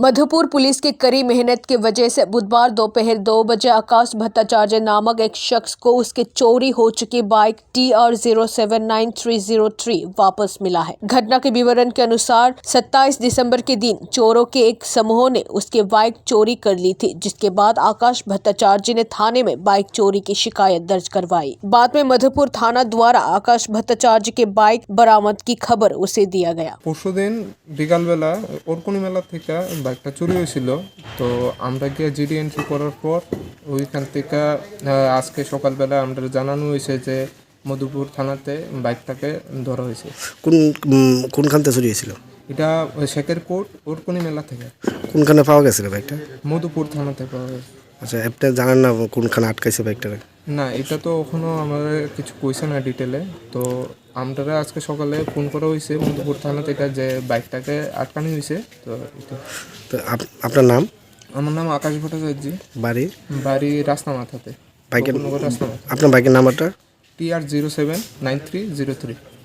Madhupur police की कड़ी मेहनत की वजह से बुधवार दोपहर 2 बजे आकाश भट्टाचार्य नामक एक शख्स को उसके चोरी हो चुकी बाइक TR 079303 वापस मिला है। घटना के विवरण के अनुसार 27 दिसंबर के दिन चोरों के एक समूह ने उसकी बाइक चोरी कर ली थी, जिसके बाद आकाश भट्टाचार्य ने थाने में बाइक चोरी की शिकायत दर्ज करवाई। बाद में मधुपुर थाना द्वारा आकाश भट्टाचार्य के बाइक बरामद की खबर उसे दिया गया। परशुदिन बिकाल बेला ओरकुनी मेला থেকে বাইকটা চুরি হয়েছিল। তো আমরা গিয়ে জিডি এন্ট্রি করার পর ওইখান থেকে আজকে সকালবেলা আমাদের জানানো হয়েছে যে মধুপুর থানাতে বাইকটাকে ধরা হয়েছে। কোনখান থেকে চুরি হয়েছিল? এটা শেখের কোট ওরকুনি মেলা থেকে। কোনখানে পাওয়া গেছিল বাইকটা? মধুপুর থানাতে পাওয়া গেছে। আচ্ছা, আপনি জানেন না কোনখানে আটকাইছে বাইকটা? না, এটা তো এখনো আমাদের কিছু কইছে না ডিটেলে। তো আমরা আজকে সকালে ফোন করা হয়েছে মধুপুর থানা থেকে যে বাইকটাকে আটকানো হয়েছে। তো তো আপনার নাম? আমার নাম আকাশ ভট্টাচার্য। বাড়ি রাস্তা মাথাতে। বাইকের রাস্তা মাথা। আপনার বাইকের নাম্বারটা? TR 079303।